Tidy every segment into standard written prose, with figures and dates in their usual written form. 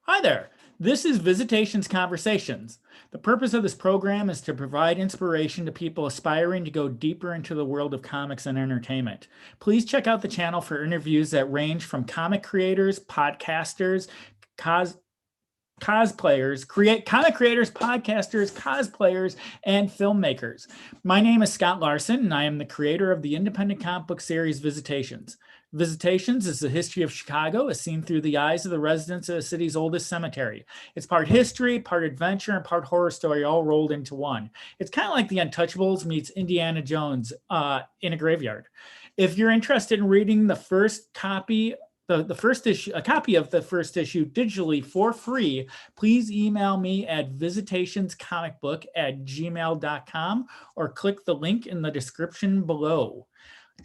Hi there. This is Visitations Conversations. The purpose of this program is to provide inspiration to people aspiring to go deeper into the world of comics and entertainment. Please check out the channel for interviews that range from comic creators, podcasters, cos comic creators, podcasters, cosplayers, and filmmakers. My name is Scott Larson, and I am the creator of the independent comic book series Visitations. Visitations is the history of Chicago as seen through the eyes of the residents of the city's oldest cemetery. It's part history, part adventure, and part horror story all rolled into one. It's kind of like The Untouchables meets Indiana Jones in a graveyard. If you're interested in reading the first copy the first issue, a copy of the first issue digitally for free, please email me at visitationscomicbook@gmail.com or click the link in the description below.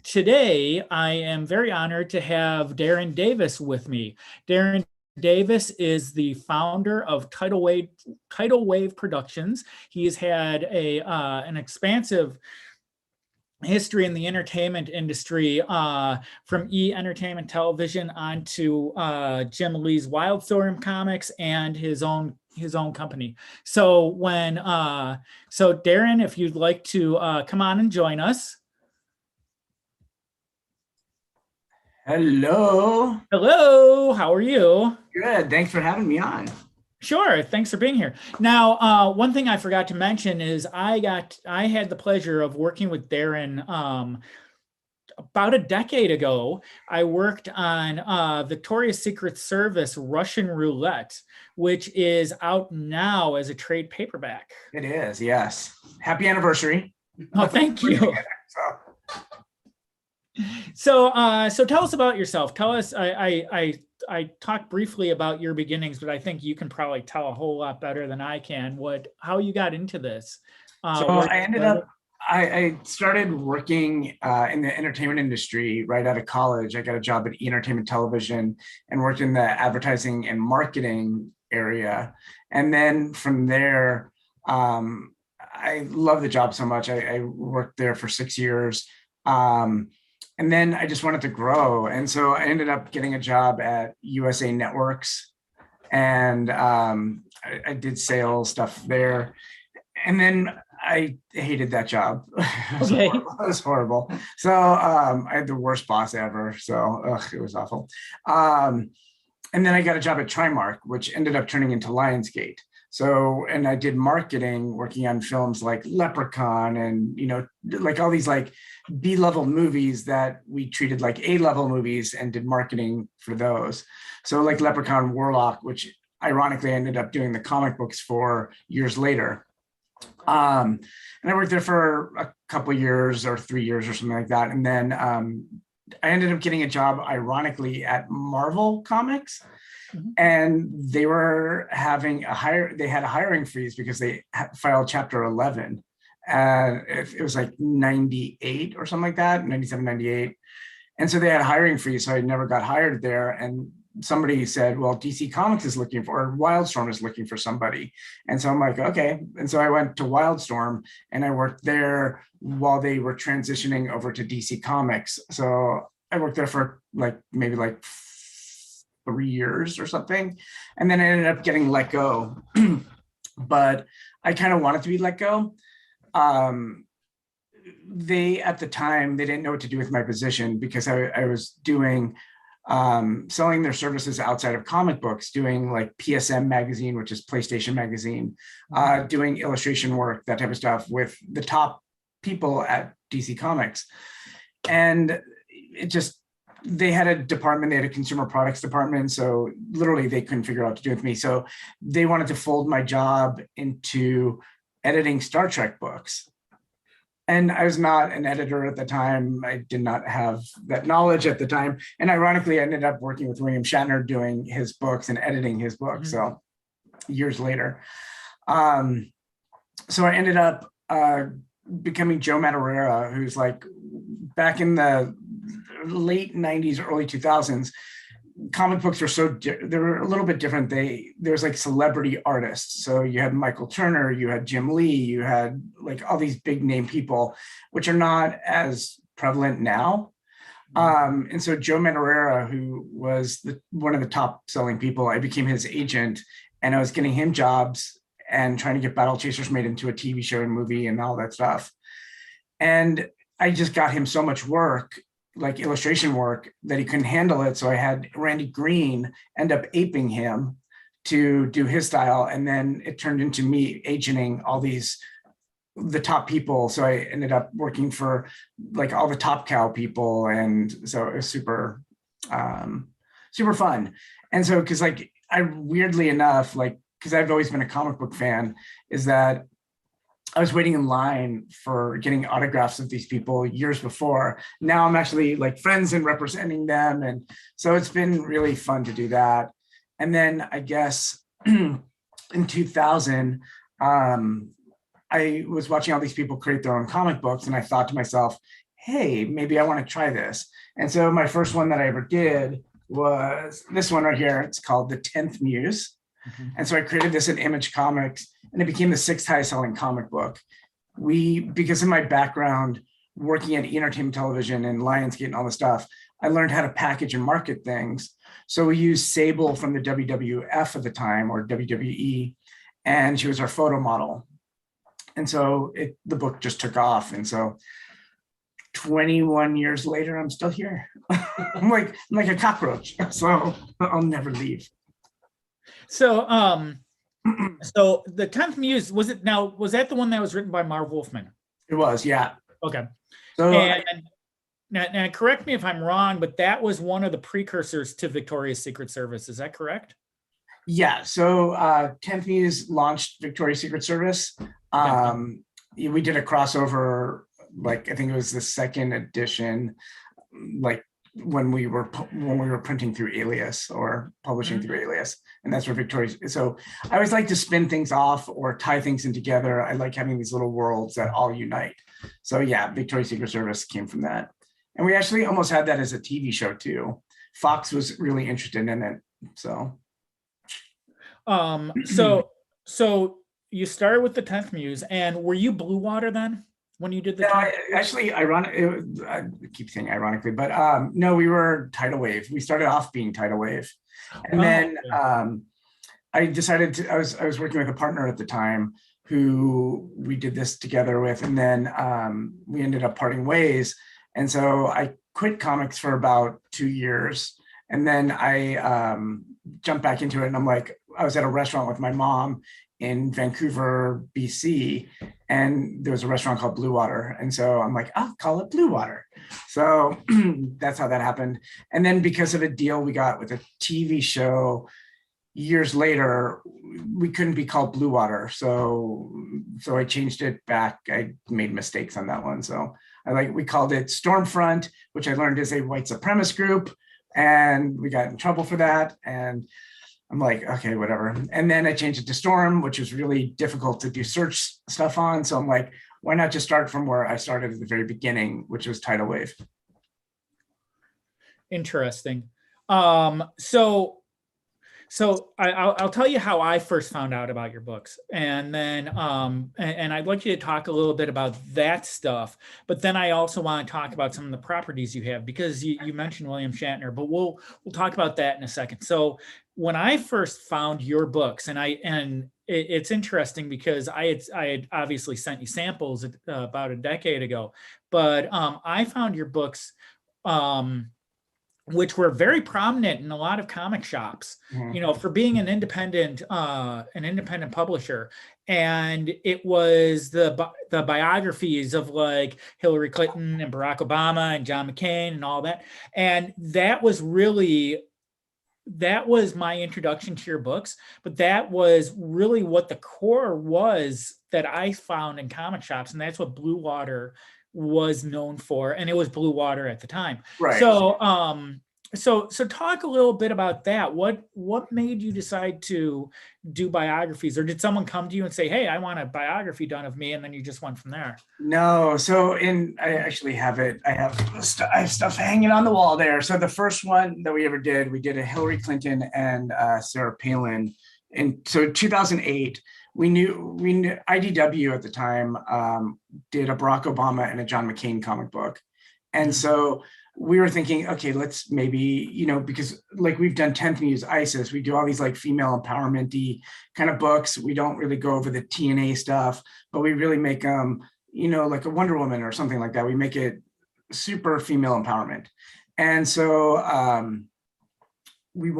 Today, I am very honored to have Darren Davis with me. Darren Davis is the founder of Tidalwave Productions. He has had an expansive history in the entertainment industry, from E! Entertainment Television on to Jim Lee's Wildstorm Comics and his own company. So Darren, if you'd like to come on and join us. Hello. Hello, how are you? Good. Thanks for having me on. Sure. Thanks for being here. Now, one thing I forgot to mention is I had the pleasure of working with Darren about a decade ago. I worked on Victoria's Secret Service Russian Roulette, which is out now as a trade paperback. It is, yes. Happy anniversary. Oh, thank you. So tell us about yourself. Tell us. I talked briefly about your beginnings, but I think you can probably tell a whole lot better than I can how you got into this. I started working in the entertainment industry right out of college. I got a job at E! Entertainment Television and worked in the advertising and marketing area. And then from there, I love the job so much. I worked there for 6 years. And then I just wanted to grow. And so I ended up getting a job at USA Networks, and I did sales stuff there. And then I hated that job. It was horrible. So I had the worst boss ever. So it was awful. And then I got a job at Trimark, which ended up turning into Lionsgate. So, and I did marketing working on films like Leprechaun and, like all these like B-level movies that we treated like A-level movies and did marketing for those. So like Leprechaun Warlock, which ironically I ended up doing the comic books for years later. And I worked there for a couple of years or 3 years or something like that. And then I ended up getting a job ironically at Marvel Comics. And they were having they had a hiring freeze because they filed Chapter 11. It was like 98 or something like that, 97, 98. And so they had a hiring freeze. So I never got hired there. And somebody said, well, DC Comics is looking for, or Wildstorm is looking for somebody. And so I'm like, okay. And so I went to Wildstorm and I worked there while they were transitioning over to DC Comics. So I worked there for maybe 3 years or something. And then I ended up getting let go. But I kind of wanted to be let go. At the time, they didn't know what to do with my position because I was doing, selling their services outside of comic books, doing like PSM magazine, which is PlayStation magazine, doing illustration work, that type of stuff with the top people at DC Comics. And they had a department, they had a consumer products department. So literally they couldn't figure out what to do with me. So they wanted to fold my job into editing Star Trek books. And I was not an editor at the time. I did not have that knowledge at the time. And ironically, I ended up working with William Shatner doing his books and editing his books. So years later. So I ended up becoming Joe Madureira, who's like back in the late 90s, early 2000s, comic books were they were a little bit different. There was like celebrity artists. So you had Michael Turner, you had Jim Lee, you had like all these big name people, which are not as prevalent now. And so Joe Madureira, who was one of the top selling people, I became his agent, and I was getting him jobs and trying to get Battle Chasers made into a TV show and movie and all that stuff. And I just got him so much work, like illustration work, that he couldn't handle it. So I had Randy Green end up aping him to do his style. And then it turned into me agenting all the top people. So I ended up working for like all the Top Cow people. And so it was super, super fun. And so, cause like I weirdly enough, like, cause I've always been a comic book fan, is that I was waiting in line for getting autographs of these people years before. Now I'm actually like friends and representing them. And so it's been really fun to do that. And then I guess in 2000, I was watching all these people create their own comic books, and I thought to myself, hey, maybe I want to try this. And so my first one that I ever did was this one right here. It's called The 10th Muse. And so I created this in Image Comics, and it became the 6th highest selling comic book. Because of my background working at entertainment television and Lionsgate and all the stuff, I learned how to package and market things. So we used Sable from the WWF at the time, or WWE, and she was our photo model. And so the book just took off. And so 21 years later, I'm still here. I'm like a cockroach. So I'll never leave. So, so the 10th Muse, was that the one that was written by Marv Wolfman? It was, yeah. Okay. So and now, correct me if I'm wrong, but that was one of the precursors to Victoria's Secret Service. Is that correct? Yeah. So 10th Muse launched Victoria's Secret Service. We did a crossover, like I think it was the 2nd edition, like when we were printing through Alias or publishing through Alias, and that's where Victoria's. So I always like to spin things off or tie things in together. I like having these little worlds that all unite. So yeah, Victoria's Secret Service came from that, and we actually almost had that as a TV show too. Fox was really interested in it. So, so you started with the 10th Muse, and were you Blue Water then when you did the? No, actually, I keep saying ironically, but no, we were Tidalwave. We started off being Tidalwave, and then I decided to. I was working with a partner at the time who we did this together with, and then we ended up parting ways. And so I quit comics for about 2 years, and then I jumped back into it. And I'm like, I was at a restaurant with my mom in Vancouver, BC, and there was a restaurant called Blue Water. And so I'm like, I'll call it Blue Water. So that's how that happened. And then because of a deal we got with a TV show years later, we couldn't be called Blue Water. So I changed it back. I made mistakes on that one. So we called it Stormfront, which I learned is a white supremacist group. And we got in trouble for that. And I'm like, okay, whatever. And then I changed it to Storm, which was really difficult to do search stuff on. So I'm like, why not just start from where I started at the very beginning, which was Tidalwave. Interesting. So I'll tell you how I first found out about your books, and then and I'd like you to talk a little bit about that stuff. But then I also want to talk about some of the properties you have, because you mentioned William Shatner, but we'll talk about that in a second. So when I first found your books, and it's interesting because I had obviously sent you samples about a decade ago, but I found your books. Which were very prominent in a lot of comic shops, for being an independent publisher. And it was the biographies of like Hillary Clinton and Barack Obama and John McCain and all that. And that was my introduction to your books, but that was really what the core was that I found in comic shops. And that's what Blue Water was known for, and it was Blue Water at the time. Right. So talk a little bit about that. What made you decide to do biographies, or did someone come to you and say, "Hey, I want a biography done of me," and then you just went from there? No. So I actually have it. I have stuff hanging on the wall there. So the first one that we ever did, we did a Hillary Clinton and Sarah Palin. And so 2008, we knew IDW at the time did a Barack Obama and a John McCain comic book. And so we were thinking, okay, let's maybe, you know, because like we've done 10th Muse, ISIS, we do all these like female empowerment-y kind of books. We don't really go over the TNA stuff, but we really make them, you know, like a Wonder Woman or something like that. We make it super female empowerment. And so we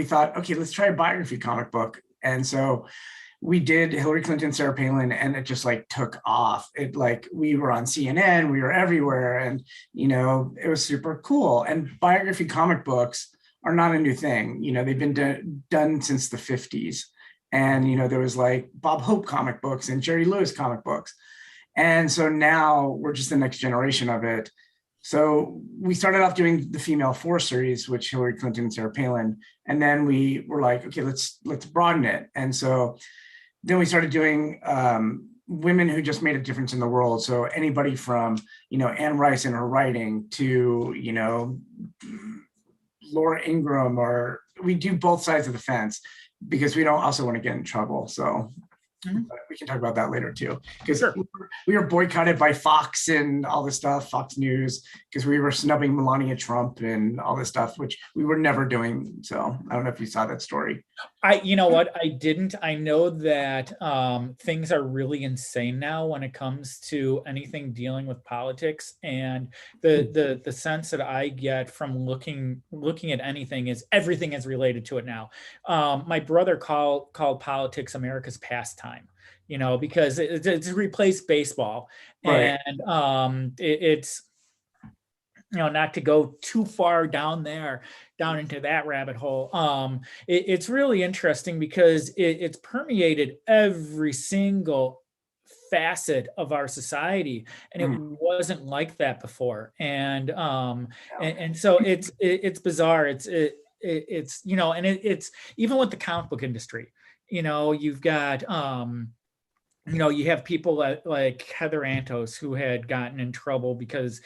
thought, okay, let's try a biography comic book. And so we did Hillary Clinton, Sarah Palin, and it just like took off. It like, we were on CNN, we were everywhere, and you know, it was super cool. And biography comic books are not a new thing. You know, they've been done since the 50s. And you know, there was like Bob Hope comic books and Jerry Lewis comic books. And so now we're just the next generation of it. So we started off doing the Femme Force series, which Hillary Clinton and Sarah Palin, and then we were like, okay, let's broaden it. And so then we started doing women who just made a difference in the world. So anybody from, you know, Anne Rice and her writing to, you know, Laura Ingraham, or we do both sides of the fence because we don't also want to get in trouble. So we can talk about that later too, because we were boycotted by Fox and all this stuff, Fox News, because we were snubbing Melania Trump and all this stuff, which we were never doing. So I don't know if you saw that story. You know what? I didn't. I know that things are really insane now when it comes to anything dealing with politics, and the sense that I get from looking at anything is everything is related to it now. My brother called politics America's pastime, you know, because it's replaced baseball, Right. and it's, you know, not to go too far down into that rabbit hole. It's really interesting because it's permeated every single facet of our society, and it wasn't like that before. And so it's bizarre. It's you know, and it's even with the comic book industry. You know, you've got you know, you have people like Heather Antos, who had gotten in trouble because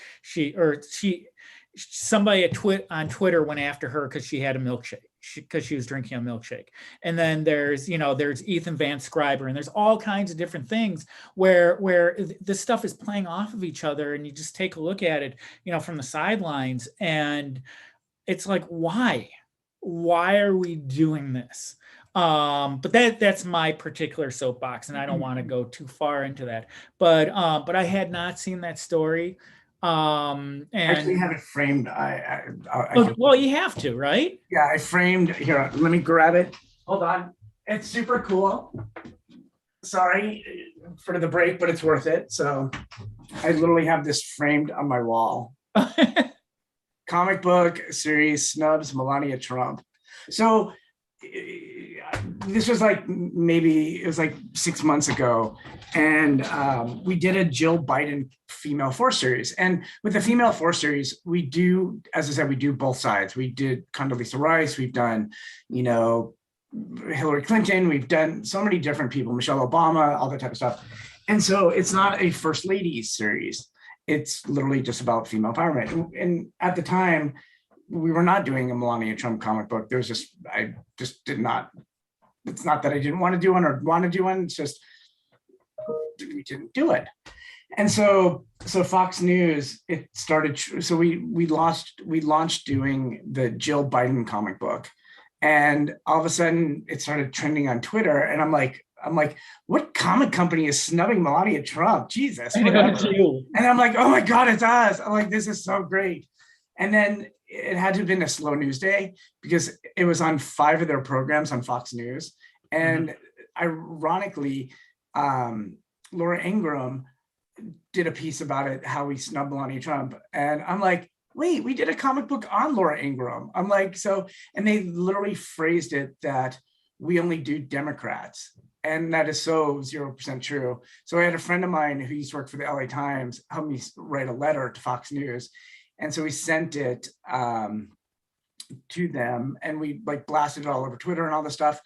somebody on Twitter went after her because she had a milkshake, because she was drinking a milkshake. And then there's Ethan Van Scriber, and there's all kinds of different things where this stuff is playing off of each other, and you just take a look at it, you know, from the sidelines, and it's like, why are we doing this? But that's my particular soapbox, and I don't want to go too far into that. But I had not seen that story. And I actually have it framed. well, you have to, right? Yeah, I framed here. Let me grab it. Hold on. It's super cool. Sorry for the break, but it's worth it. So I literally have this framed on my wall. Comic book series snubs Melania Trump. So this was like, maybe it was like 6 months ago, and we did a Jill Biden Femme Force series. And with the Femme Force series, we do, as I said, we do both sides. We did Condoleezza Rice, we've done, you know, Hillary Clinton, we've done so many different people, Michelle Obama, all that type of stuff. And so it's not a First Ladies series. It's literally just about female empowerment. And at the time, we were not doing a Melania Trump comic book. I just did not. It's not that I didn't want to do one or want to do one. It's just we didn't do it. And so Fox News, it started. So we launched doing the Jill Biden comic book, and all of a sudden it started trending on Twitter. And I'm like, what comic company is snubbing Melania Trump? Jesus. And I'm like, oh my God, it's us. I'm like, this is so great. And then it had to have been a slow news day because it was on 5 of their programs on Fox News. And ironically, Laura Ingraham did a piece about it, how we snubbed Melania Trump. And I'm like, wait, we did a comic book on Laura Ingraham. I'm like, and they literally phrased it that we only do Democrats. And that is so 0% true. So I had a friend of mine who used to work for the LA Times help me write a letter to Fox News. And so we sent it to them, and we like blasted it all over Twitter and all this stuff.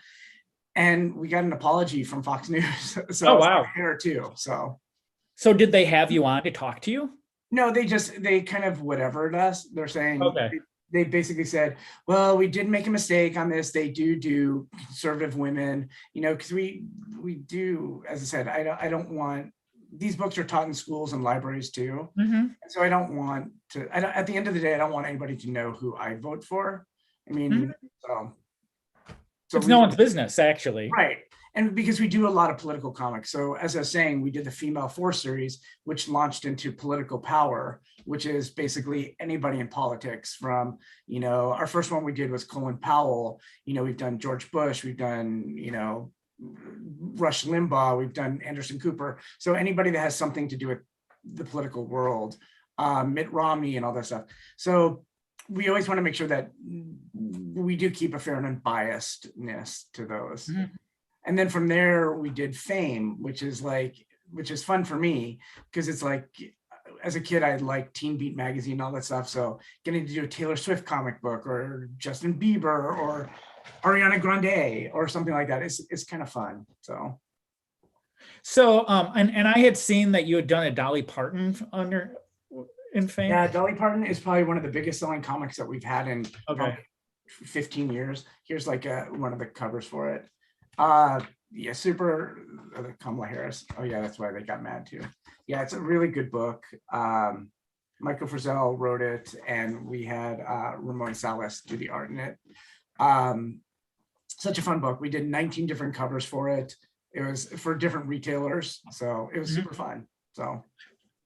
And we got an apology from Fox News. So oh, wow. Here too. So did they have you on to talk to you? No, they kind of whatevered us. They're saying, okay. They basically said, well, we did make a mistake on this. They do conservative women, you know, because we do, as I said, I don't want these books are taught in schools and libraries too. Mhm. So I don't want to, at the end of the day, I don't want anybody to know who I vote for. I mean, Mhm. so It's no one's business, actually. right. And because we do a lot of political comics. So as I was saying, we did the Femme Force series, which launched into Political Power, which is basically anybody in politics from, our first one we did was Colin Powell. We've done George Bush, we've done, Rush Limbaugh, we've done Anderson Cooper. So anybody that has something to do with the political world, Mitt Romney and all that stuff. So we always want to make sure that we do keep a fair and unbiasedness to those. Mhm. And then from there we did Fame, which is fun for me because it's like, as a kid, I liked Teen Beat magazine and all that stuff. So getting to do a Taylor Swift comic book or Justin Bieber or Ariana Grande or something like that, it's kind of fun. So, and I had seen that you had done a Dolly Parton in Fame. Yeah, Dolly Parton is probably one of the biggest selling comics that we've had in Okay. 15 years. Here's like one of the covers for it. Yeah, super Kamala Harris. Oh yeah, that's why they got mad too. Yeah, it's a really good book. Michael Frizzell wrote it, and we had Ramon Salas do the art in it. Such a fun book. We did 19 different covers for it. It was for different retailers, so it was super fun. So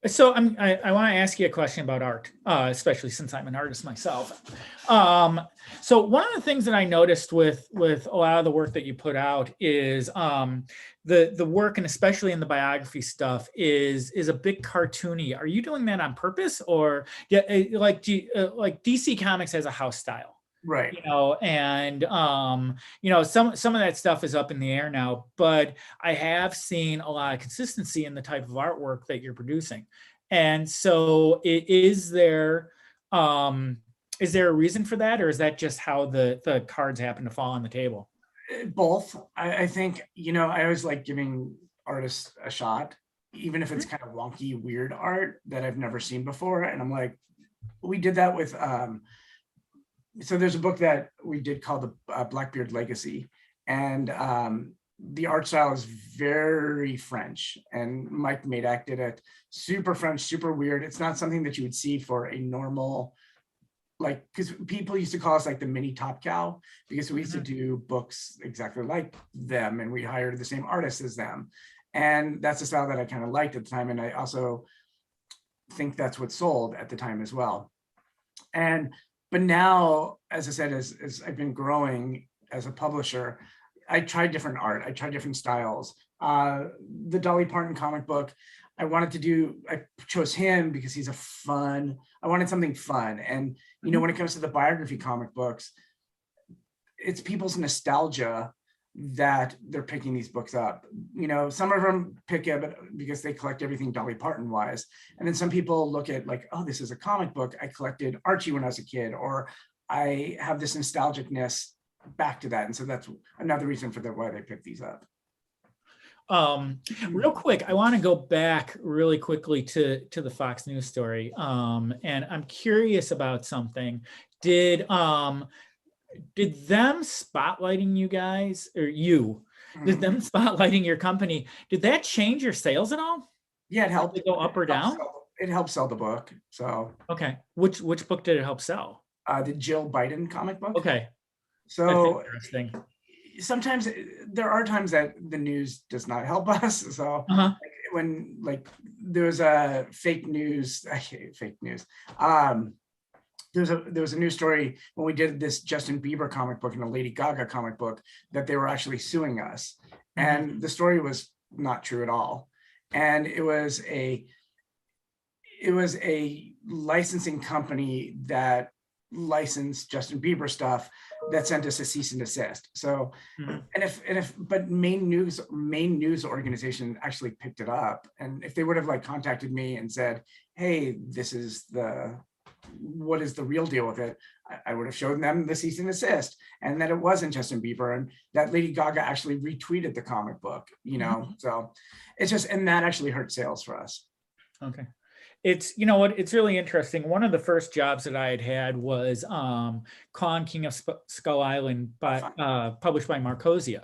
I want to ask you a question about art, especially since I'm an artist myself. So one of the things that I noticed with a lot of the work that you put out is the work, and especially in the biography stuff, is a bit cartoony. Are you doing that on purpose, or like DC Comics has a house style? Right. And some of that stuff is up in the air now, but I have seen a lot of consistency in the type of artwork that you're producing. And so is there a reason for that, or is that just how the cards happen to fall on the table? Both. I think, I always like giving artists a shot, even if it's kind of wonky, weird art that I've never seen before. And I'm like, we did that with so there's a book that we did called the Blackbeard Legacy, and the art style is very French, and Mike Madak did it. Super French, super weird. It's not something that you would see for a normal, because people used to call us like the mini Top Cow, because we used to do books exactly like them, and we hired the same artists as them. And that's the style that I kind of liked at the time. And I also think that's what sold at the time as well. But now, as I said, as I've been growing as a publisher, I tried different art. I tried different styles. The Dolly Parton comic book, I chose him because he's I wanted something fun. And, when it comes to the biography comic books, it's people's nostalgia that they're picking these books up. Some of them pick it because they collect everything Dolly Parton wise. And then some people look at like, oh, this is a comic book. I collected Archie when I was a kid, or I have this nostalgicness back to that. And so that's another reason for why they pick these up. Real quick, I want to go back really quickly to the Fox News story. And I'm curious about something. Did them spotlighting you guys, or did them spotlighting your company, did that change your sales at all? Yeah, it helped. Did it go up or down? It helped sell the book. So okay, which book did it help sell? The Jill Biden comic book. Okay, so that's interesting. Sometimes there are times that the news does not help us. So when there was a fake news, I hate fake news. There was a news story when we did this Justin Bieber comic book and a Lady Gaga comic book that they were actually suing us. And the story was not true at all. And it was a licensing company that licensed Justin Bieber stuff that sent us a cease and desist. So, but main news organization actually picked it up. And if they would have contacted me and said, hey, what is the real deal with it? I would have shown them the cease and desist, and that it wasn't Justin Bieber, and that Lady Gaga actually retweeted the comic book, so it's just, and that actually hurt sales for us. Okay. It's, it's really interesting. One of the first jobs that I had was Kong, King of Skull Island, published by Marcosia.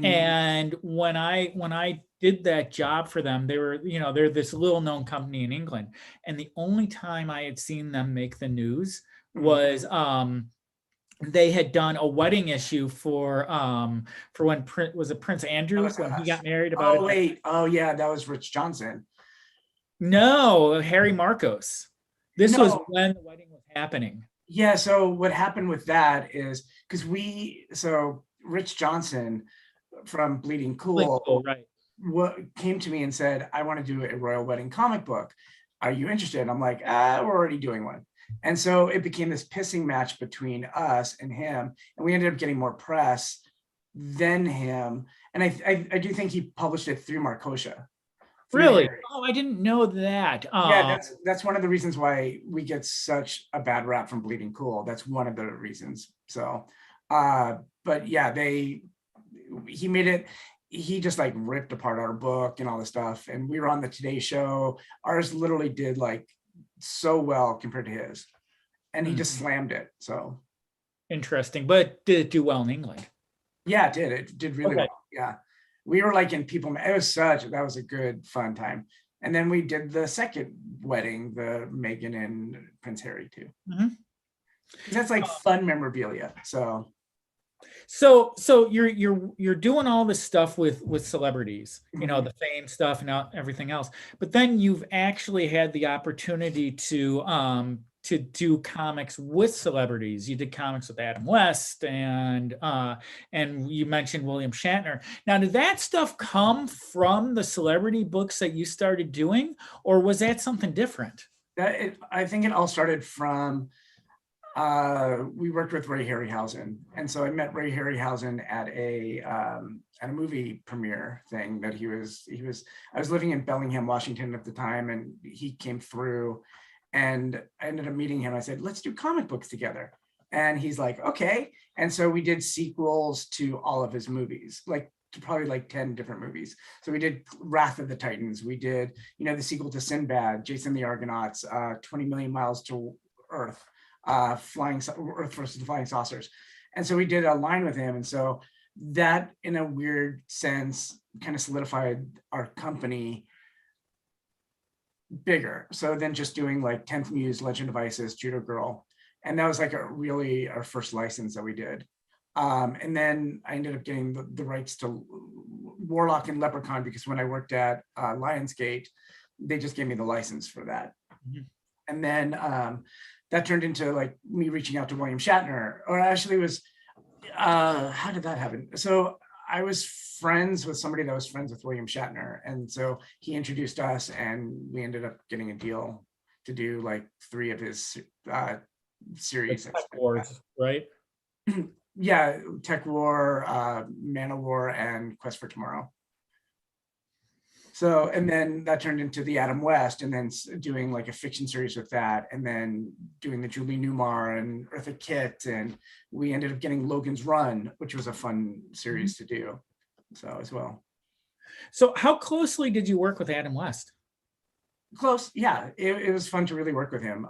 And when I did that job for them. They were, they're this little known company in England. And the only time I had seen them make the news was they had done a wedding issue for when was it Prince Andrew when he got married about Oh wait, oh yeah, that was Rich Johnson. No, Harry Marcos. This was when the wedding was happening. Yeah, so what happened with that is because Rich Johnson from Bleeding Cool, right, came to me and said, I want to do a royal wedding comic book. Are you interested? And I'm like, we're already doing one. And so it became this pissing match between us and him. And we ended up getting more press than him. And I do think he published it through Marcosia. Really? Oh, I didn't know that. Yeah, that's one of the reasons why we get such a bad rap from Bleeding Cool. That's one of the reasons. So, but yeah, he made it. He just like ripped apart our book and all this stuff. And we were on the Today Show. Ours literally did like so well compared to his, and he just slammed it. So interesting. But did it do well in England? Yeah, it did. It did really well. Yeah. We were like in people, that was a good fun time. And then we did the second wedding, the Meghan and Prince Harry too. That's like fun memorabilia. So you're doing all this stuff with celebrities, the fame stuff and everything else. But then you've actually had the opportunity to do comics with celebrities. You did comics with Adam West and you mentioned William Shatner. Now, did that stuff come from the celebrity books that you started doing, or was that something different? I think it all started from we worked with Ray Harryhausen, and so I met Ray Harryhausen at a movie premiere thing that I was living in Bellingham, Washington at the time, and he came through. And I ended up meeting him. I said, let's do comic books together. And he's like, okay. And so we did sequels to all of his movies, probably like 10 different movies. So we did Wrath of the Titans. We did, the sequel to Sinbad, Jason the Argonauts, 20 Million Miles to Earth, Earth versus the Flying Saucers. And so we did a line with him. And so that, in a weird sense, kind of solidified our company bigger. So then just doing like 10th Muse, Legend of Isis, Judo Girl. And that was like our first license that we did. And then I ended up getting the rights to Warlock and Leprechaun because when I worked at Lionsgate, they just gave me the license for that. And then that turned into like me reaching out to William Shatner, or actually was, how did that happen? So I was friends with somebody that was friends with William Shatner. And so he introduced us and we ended up getting a deal to do like 3 of his series. Tech Wars, right? Yeah, Tech War, Man of War, and Quest for Tomorrow. So, and then that turned into the Adam West, and then doing like a fiction series with that, and then doing the Julie Newmar and Eartha Kitt, and we ended up getting Logan's Run, which was a fun series to do. So as well. So how closely did you work with Adam West? Close, yeah. It was fun to really work with him.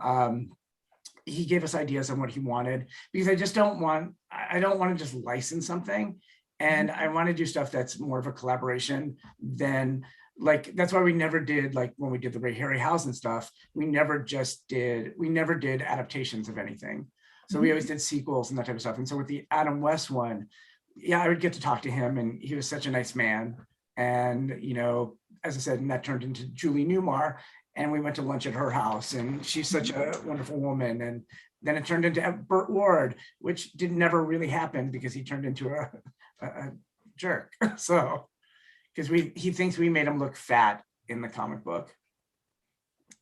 He gave us ideas on what he wanted, because I don't want to just license something, and I want to do stuff that's more of a collaboration than like, that's why we never did, like when we did the Ray Harryhausen stuff, we never did adaptations of anything. So we always did sequels and that type of stuff. And so with the Adam West one, yeah, I would get to talk to him, and he was such a nice man. And, as I said, and that turned into Julie Newmar, and we went to lunch at her house, and she's such a wonderful woman. And then it turned into Burt Ward, which never really happen because he turned into a jerk. So, because he thinks we made him look fat in the comic book.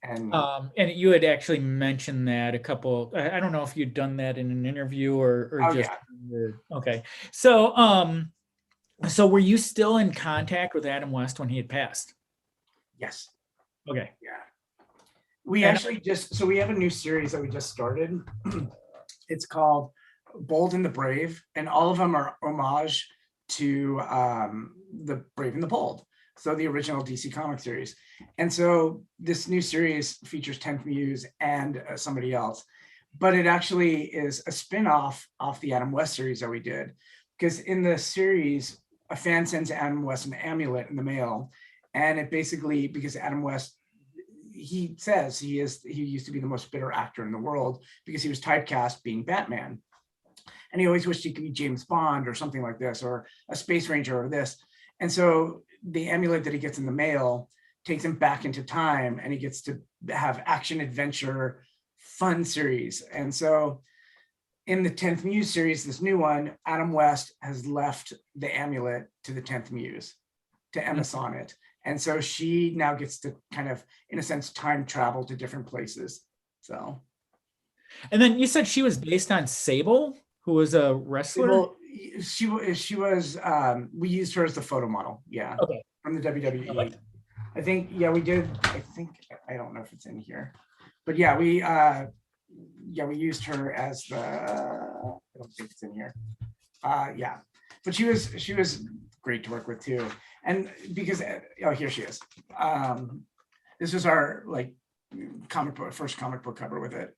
And you had actually mentioned that a couple, I don't know if you'd done that in an interview or just, yeah. Okay. So, so were you still in contact with Adam West when he had passed? Yes. Okay. Yeah. We actually we have a new series that we just started. It's called Bold and the Brave, and all of them are homage to the Brave and the Bold, so the original DC comic series. And so this new series features 10th Muse and somebody else, but it actually is a spin-off off the Adam West series that we did, because in the series a fan sends Adam West an amulet in the mail, and it basically, because Adam West, he says he used to be the most bitter actor in the world because he was typecast being Batman, and he always wished he could be James Bond or something like this, or a Space Ranger or this. And so the amulet that he gets in the mail takes him back into time, and he gets to have action adventure fun series. And so in the 10th Muse series, this new one, Adam West has left the amulet to the 10th Muse, to Emma Sonnet. And so she now gets to kind of, in a sense, time travel to different places. So. And then you said she was based on Sable, who was a wrestler? Well, she was, we used her as the photo model. Yeah. Okay. From the WWE. Okay. I think, yeah, we did. I don't know if it's in here, but yeah, we used her as the, I don't think it's in here. Yeah, but she was great to work with too. And because, oh, here she is. This was our like first comic book cover with it.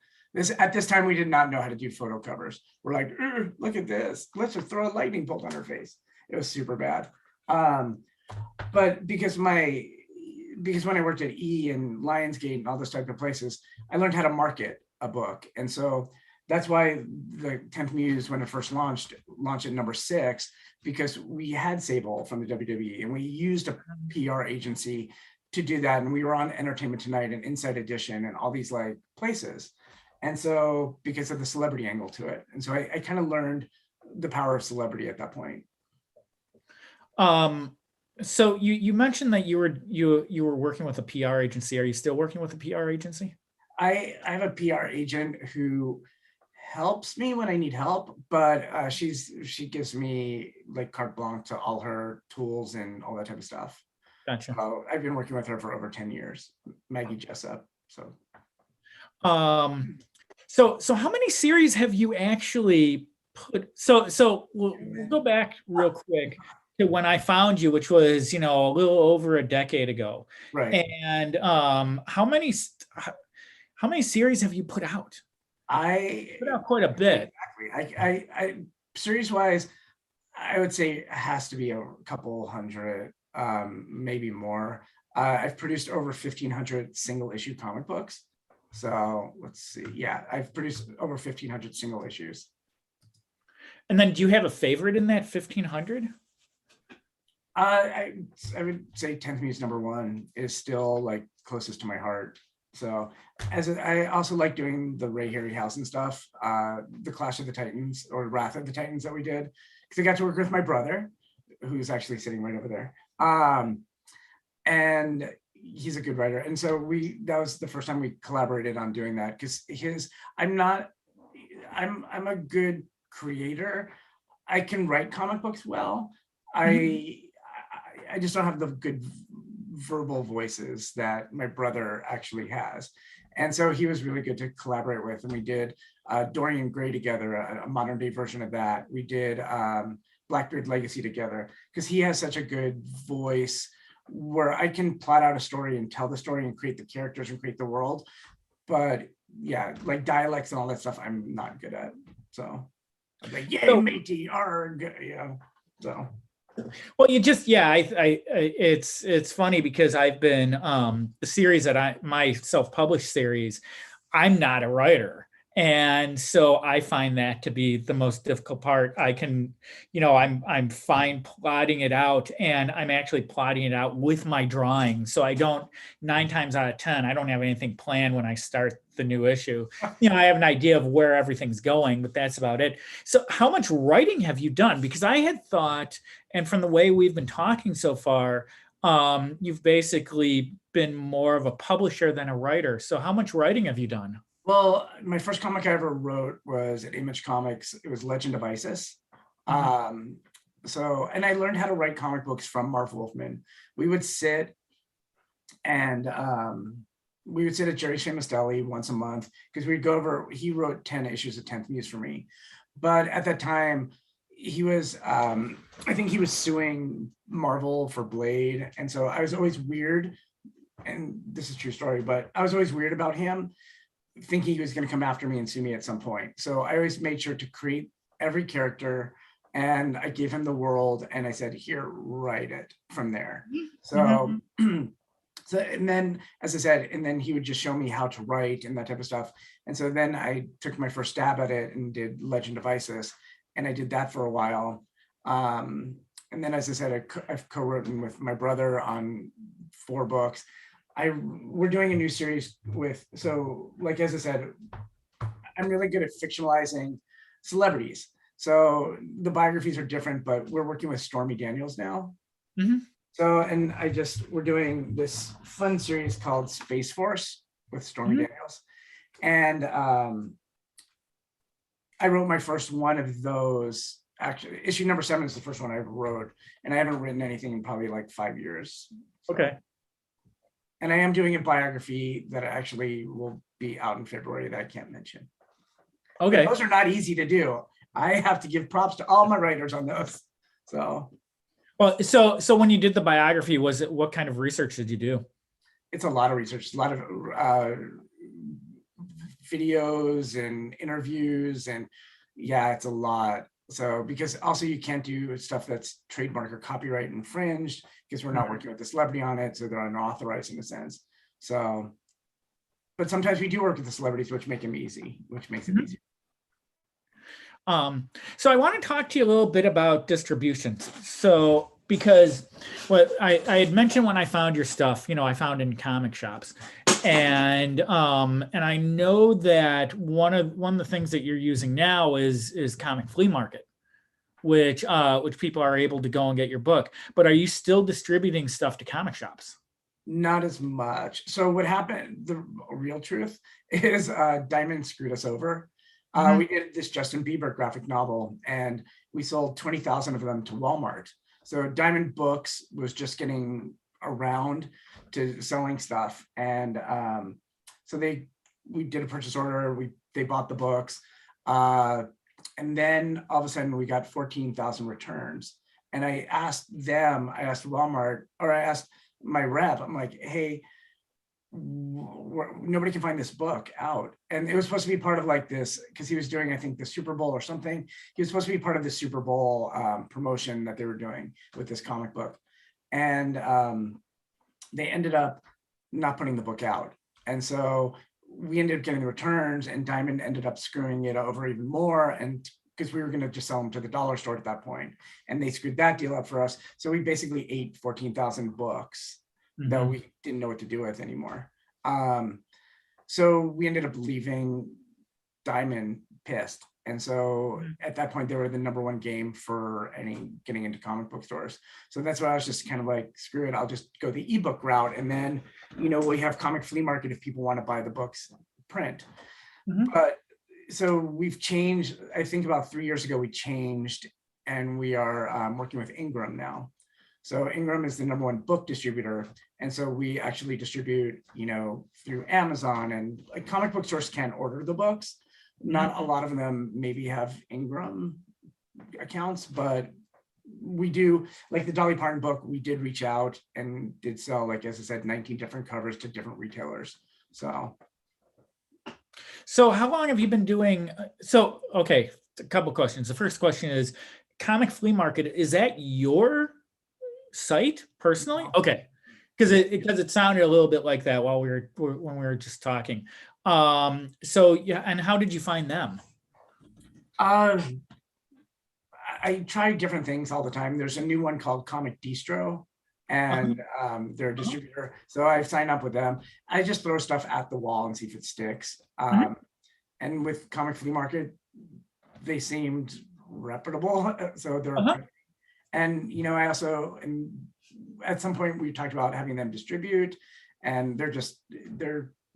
At this time, we did not know how to do photo covers. We're like, look at this. Let's just throw a lightning bolt on her face. It was super bad. But because when I worked at E and Lionsgate and all those type of places, I learned how to market a book. And so that's why the 10th Muse, when it first launched at number 6, because we had Sable from the WWE and we used a PR agency to do that. And we were on Entertainment Tonight and Inside Edition and all these like places. And so because of the celebrity angle to it. And so I kind of learned the power of celebrity at that point. So you mentioned that you were working with a PR agency. Are you still working with a PR agency? I have a PR agent who helps me when I need help, but she gives me like carte blanche to all her tools and all that type of stuff. Gotcha. I've been working with her for over 10 years, Maggie Jessup. So how many series have you actually put? So we'll go back real quick to when I found you, which was, a little over a decade ago. Right. And how many series have you put out? I put out quite a bit. Exactly. I series wise, I would say it has to be a couple hundred, maybe more. I've produced over 1,500 single issue comic books. So let's see. Yeah, I've produced over 1,500 single issues. And then do you have a favorite in that 1,500? I would say 10th Muse #1 is still like closest to my heart. So I also like doing the Ray Harryhausen stuff, the Clash of the Titans or Wrath of the Titans that we did, because I got to work with my brother, who's actually sitting right over there. And he's a good writer. And so that was the first time we collaborated on doing that, because I'm a good creator. I can write comic books well. I just don't have the good verbal voices that my brother actually has. And so he was really good to collaborate with. And we did Dorian Gray together, a modern day version of that. We did Blackbeard Legacy together, because he has such a good voice where I can plot out a story and tell the story and create the characters and create the world. But yeah, like dialects and all that stuff, I'm not good at. So I'm like, yay, matey, arg, so. Well, it's funny because I've been the series that my self-published series, I'm not a writer. And so I find that to be the most difficult part. I can, I'm fine plotting it out, and I'm actually plotting it out with my drawing. So I don't, 9 times out of 10, I don't have anything planned when I start the new issue. I have an idea of where everything's going, but that's about it. So how much writing have you done? Because I had thought, and from the way we've been talking so far, you've basically been more of a publisher than a writer. So how much writing have you done? Well, my first comic I ever wrote was at Image Comics. It was Legend of Isis. And I learned how to write comic books from Marv Wolfman. We would sit at Jerry's Famous Deli once a month, because we'd go over, he wrote 10 issues of 10th Muse for me. But at that time, he was, I think he was suing Marvel for Blade. And so I was always weird, and this is a true story, but I was always weird about him, thinking he was going to come after me and sue me at some point. So I always made sure to create every character and I gave him the world and I said, here, write it from there. Mhm. So, so, and then, as I said, and then he would just show me how to write and that type of stuff. And so then I took my first stab at it and did Legend of Isis, and I did that for a while. And then, as I said, I've co-written with my brother on 4 books. We're doing a new series with, so like, as I said, I'm really good at fictionalizing celebrities. So the biographies are different, but we're working with Stormy Daniels now. Mhm. So, and we're doing this fun series called Space Force with Stormy Mhm. Daniels. And I wrote my first one of those. Actually, issue number 7 is the first one I ever wrote. And I haven't written anything in probably like 5 years. So. Okay. And I am doing a biography that actually will be out in February that I can't mention. Okay. But those are not easy to do. I have to give props to all my writers on those. So. Well, so when you did the biography, what kind of research did you do? It's a lot of research, a lot of videos and interviews, and yeah, it's a lot. So, because also you can't do stuff that's trademark or copyright infringed because we're not working with the celebrity on it, so they're unauthorized in a sense. So, but sometimes we do work with the celebrities, which makes it easy. So I want to talk to you a little bit about distributions. So because what I had mentioned when I found your stuff, I found in comic shops, and I know that one of the things that you're using now is Comic Flea Market, which people are able to go and get your book. But are you still distributing stuff to comic shops? Not as much. So what happened, the real truth is Diamond screwed us over. We did this Justin Bieber graphic novel and we sold 20,000 of them to Walmart. So Diamond Books was just getting around to selling stuff. And so we did a purchase order, they bought the books. And then all of a sudden we got 14,000 returns. And I asked Walmart, or I asked my rep, I'm like, hey, nobody can find this book out. And it was supposed to be part of like this, because he was doing, I think, the Super Bowl or something. He was supposed to be part of the Super Bowl promotion that they were doing with this comic book. And they ended up not putting the book out. And so we ended up getting the returns, and Diamond ended up screwing it over even more. And because we were going to just sell them to the dollar store at that point, and they screwed that deal up for us. So we basically ate 14,000 books that we didn't know what to do with anymore. So we ended up leaving Diamond pissed. And so at that point, they were the #1 game for getting into comic book stores. So that's why I was just kind of like, screw it, I'll just go the ebook route. And then, we have Comic Flea Market if people want to buy the books print. But so we've changed. I think about 3 years ago, we changed, and we are working with Ingram now. So Ingram is the #1 book distributor. And so we actually distribute, through Amazon, and like comic book stores can order the books. Not a lot of them maybe have Ingram accounts, but we do, like the Dolly Parton book, we did reach out and did sell, like, as I said, 19 different covers to different retailers. So how long have you been doing? So, okay, a couple questions. The first question is, Comic Flea Market, is that your site personally? Okay. Because it sounded a little bit like that while when we were just talking. So yeah, and how did you find them? I try different things all the time. There's a new one called Comic Distro, and they're a distributor. So I've signed up with them. I just throw stuff at the wall and see if it sticks. And with Comic Flea Market, they seemed reputable. So they're, and I also, and at some point we talked about having them distribute, and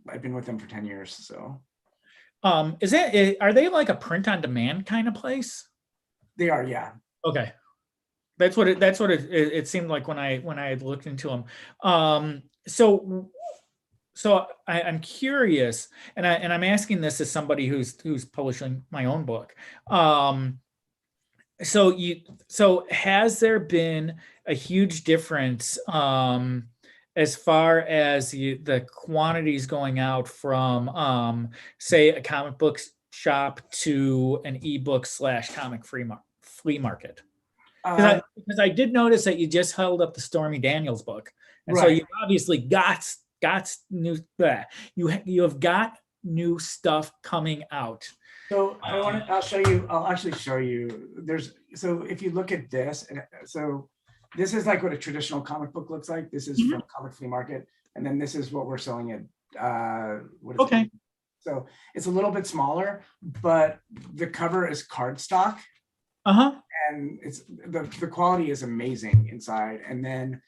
I've been with them for 10 years. So are they like a print on demand kind of place? They are, yeah. Okay. That's what it seemed like when I had looked into them. So I'm curious, and I'm asking this as somebody who's publishing my own book. So has there been a huge difference as far as the quantities going out from say a comic book shop to an ebook / comic flea market? Because I did notice that you just held up the Stormy Daniels book, and so Right. you obviously got new. You have got new stuff coming out. So I'll show you. I'll actually show you. So if you look at this, and so this is like what a traditional comic book looks like. This is from Comic Flea Market, and then this is what we're selling at. What is Okay. it? So it's a little bit smaller, but the cover is cardstock. And it's the quality is amazing inside. And then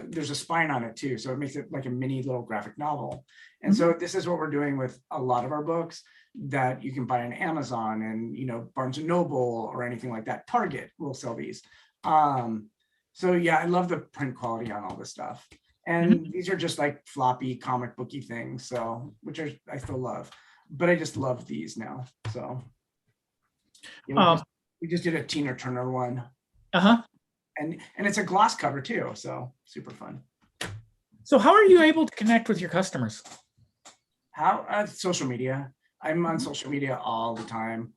there's a spine on it too. So it makes it like a mini little graphic novel. And so this is what we're doing with a lot of our books that you can buy on Amazon and, you know, Barnes and Noble or anything like that. Target will sell these. So yeah, I love the print quality on all this stuff. And these are just like floppy comic booky things. So, which I still love, but I just love these now. So yeah, we just did a Tina Turner one. And it's a gloss cover too. So super fun. So how are you able to connect with your customers? How? Social media. I'm on social media all the time,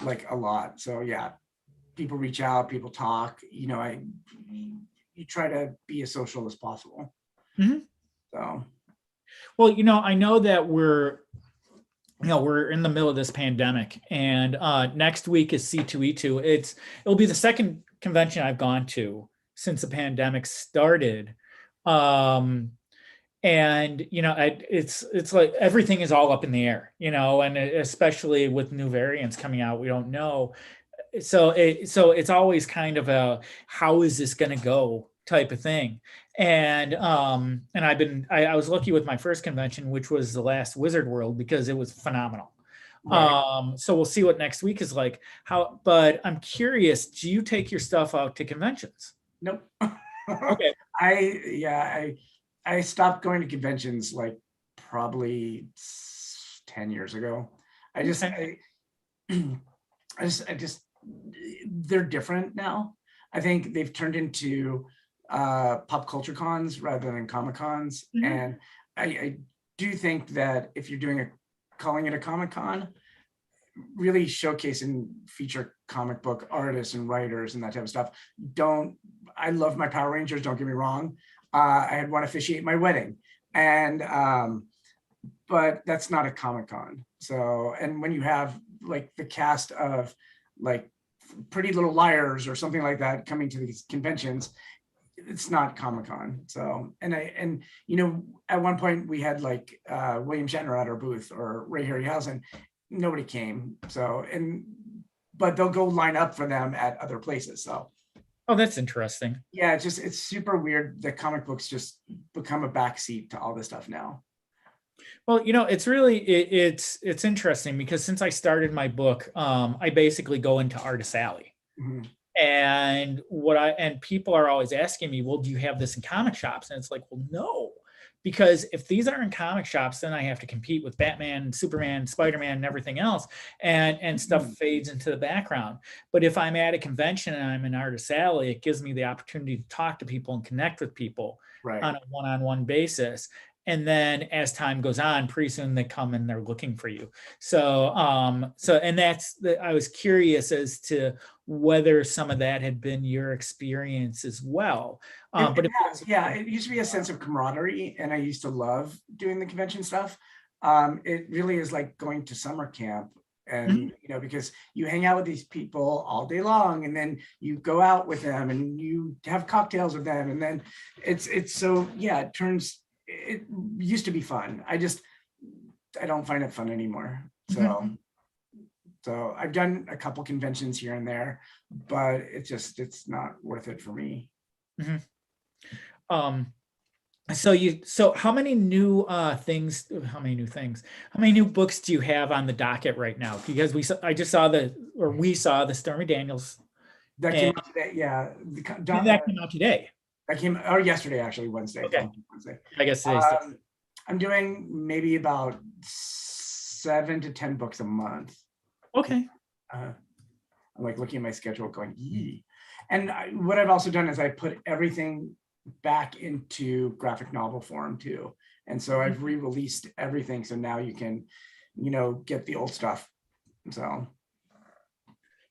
like a lot. So yeah, people reach out, people talk, you know, you try to be as social as possible. So. Well, you know, I know that we're in the middle of this pandemic, and next week is C2E2. It'll be the second convention I've gone to since the pandemic started. And you know, it's like everything is all up in the air, you know, and especially with new variants coming out, we don't know. So it's always kind of a, how is this going to go type of thing. And I was lucky with my first convention, which was the last Wizard World, because it was phenomenal. Right. So we'll see what next week is like. But I'm curious, do you take your stuff out to conventions? Nope. Okay. I stopped going to conventions like probably 10 years ago. I just they're different now. I think they've turned into pop culture cons rather than comic cons. And I do think that if you're calling it a comic con, really showcase and feature comic book artists and writers and that type of stuff. I love my Power Rangers, don't get me wrong. I had one officiate my wedding, and but that's not a comic con. So, and when you have like the cast of like Pretty Little Liars or something like that coming to these conventions, it's not Comic-Con. So, and you know, at one point we had like William Shatner at our booth, or Ray Harryhausen. Nobody came. So, but they'll go line up for them at other places. So. Oh, that's interesting. Yeah, it's super weird that comic books just become a backseat to all this stuff now. Well, you know, it's really, it's interesting, because since I started my book, I basically go into Artist Alley. And people are always asking me, well, do you have this in comic shops? And it's like, well, no, because if these are in comic shops, then I have to compete with Batman, Superman, Spider-Man, and everything else, and stuff fades into the background. But if I'm at a convention and I'm in Artist Alley, it gives me the opportunity to talk to people and connect with people on a one-on-one basis. And then as time goes on, pretty soon they come and they're looking for you. So, and I was curious as to whether some of that had been your experience as well. It used to be a sense of camaraderie, and I used to love doing the convention stuff. It really is like going to summer camp, and you know, because you hang out with these people all day long, and then you go out with them and you have cocktails with them, and then it's so, yeah, it used to be fun. I don't find it fun anymore. So I've done a couple conventions here and there, but it's not worth it for me. So how many new how many new books do you have on the docket right now? Because we saw the Stormy Daniels. That came out today. Yeah. That came out today. That came out yesterday, actually, Wednesday. Okay. Wednesday. I guess today's I'm doing maybe about 7 to 10 books a month. Okay. I'm like looking at my schedule going, yee. And what I've also done is I put everything back into graphic novel form too. And so I've re-released everything. So now you can, you know, get the old stuff. So.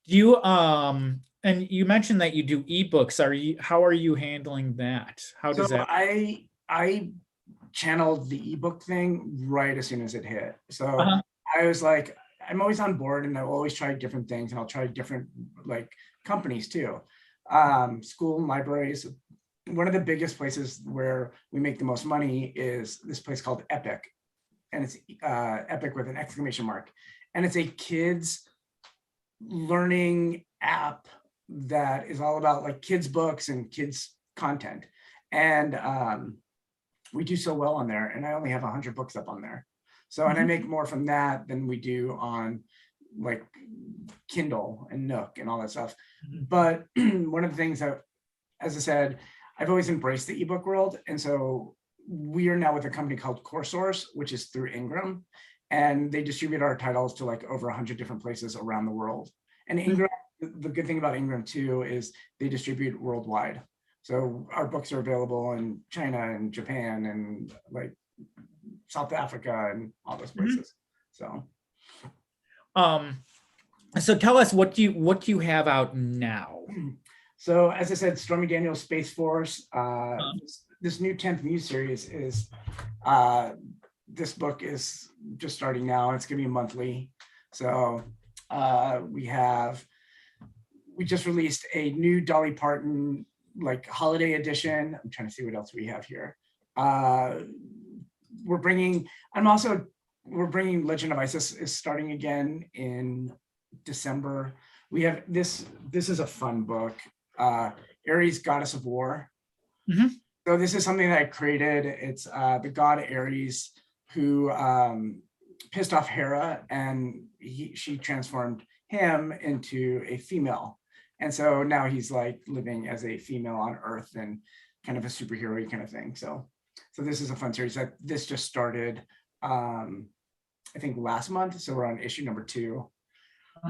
Do you and you mentioned that you do ebooks. How are you handling that? How So does that? I channeled the ebook thing right as soon as it hit. So Uh-huh. I was like, I'm always on board and I'll always try different things and I'll try different like companies too. School and libraries. One of the biggest places where we make the most money is this place called Epic. And it's Epic with an exclamation mark. And it's a kids learning app that is all about like kids books and kids content. And we do so well on there, and I only have 100 books up on there. So, and I make more from that than we do on like Kindle and Nook and all that stuff. But one of the things that, as I said, I've always embraced the ebook world. And so we are now with a company called CoreSource, which is through Ingram, and they distribute our titles to like over 100 different places around the world. And Ingram, the good thing about Ingram too, is they distribute worldwide. So our books are available in China and Japan and like South Africa and all those places. So, So tell us what you have out now. So as I said, Stormy Daniels, Space Force. This new 10th Muse series is this book is just starting now. It's gonna be monthly. So we just released a new Dolly Parton like holiday edition. I'm trying to see what else we have here. We're bringing Legend of Isis is starting again in December. We have this is a fun book, Ares, Goddess of War. So this is something that I created. It's the god Ares who pissed off Hera, and she transformed him into a female. And so now he's like living as a female on Earth and kind of a superhero kind of thing. So this is a fun series. This just started, I think last month. So we're on issue number 2.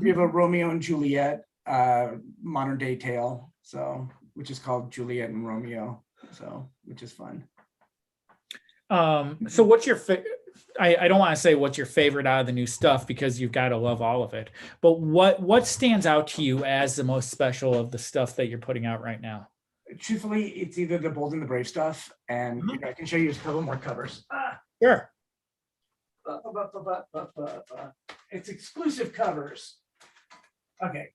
We have a Romeo and Juliet modern day tale, so which is called Juliet and Romeo. So which is fun. So what's your I don't want to say what's your favorite out of the new stuff because you've got to love all of it. But what stands out to you as the most special of the stuff that you're putting out right now? Truthfully, it's either the Bold and the Brave stuff, and I can show you a couple more covers. Sure. It's exclusive covers. Okay.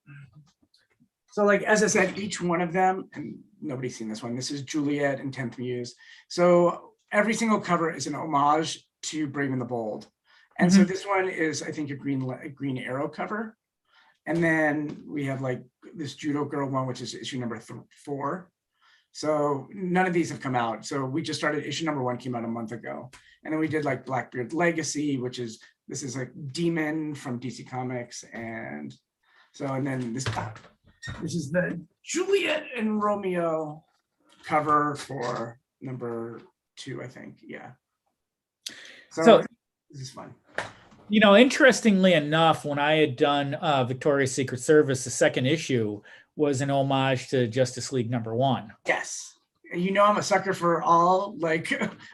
So like, as I said, each one of them, and nobody's seen this one, this is Juliet and 10th Muse. So every single cover is an homage to Brave and the Bold. And so this one is, I think, a green arrow cover. And then we have like this Judo Girl one, which is issue number 4. So none of these have come out. So we just started, issue number 1 came out a month ago. And then we did like Blackbeard Legacy, this is like Demon from DC Comics. And so, and then this is the Juliet and Romeo cover for number 2, I think. Yeah. So this is fun. You know, interestingly enough, when I had done Victoria's Secret Service, the second issue was an homage to Justice League number 1. Yes. You know, I'm a sucker for all, like,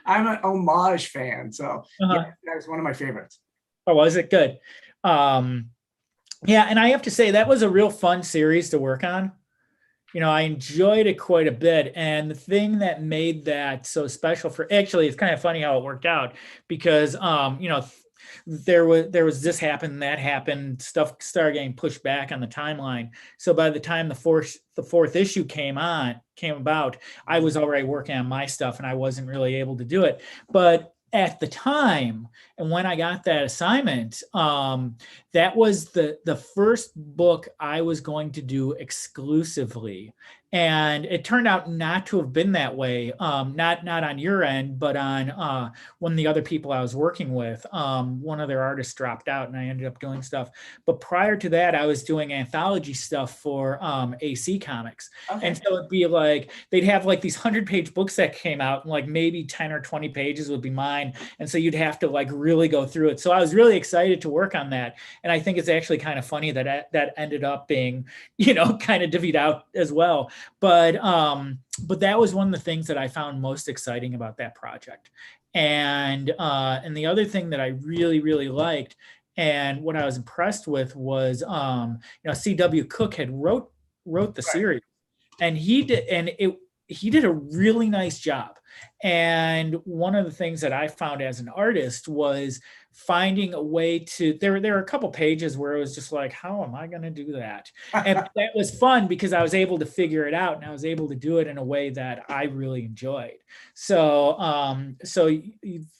I'm an homage fan. So yeah, that was one of my favorites. Oh, was it? Good. Yeah, and I have to say that was a real fun series to work on. You know, I enjoyed it quite a bit. And the thing that made that so special actually, it's kind of funny how it worked out because, you know, there was this happened, that happened, stuff started getting pushed back on the timeline. So by the time the fourth issue came about, I was already working on my stuff and I wasn't really able to do it. But at the time, and when I got that assignment, that was the first book I was going to do exclusively. And it turned out not to have been that way, not on your end, but on one of the other people I was working with. One of their artists dropped out and I ended up doing stuff. But prior to that, I was doing anthology stuff for AC Comics. Okay. And so it'd be like, they'd have like these 100-page books that came out and like maybe 10 or 20 pages would be mine. And so you'd have to like really go through it. So I was really excited to work on that. And I think it's actually kind of funny that that ended up being, you know, kind of divvied out as well. But that was one of the things that I found most exciting about that project. And the other thing that I really, really liked, And what I was impressed with was, C.W. Cook had wrote the series, and he did a really nice job. And one of the things that I found as an artist was finding a way to, there were a couple pages where it was just like, how am I going to do that? And that was fun because I was able to figure it out, and I was able to do it in a way that I really enjoyed. So,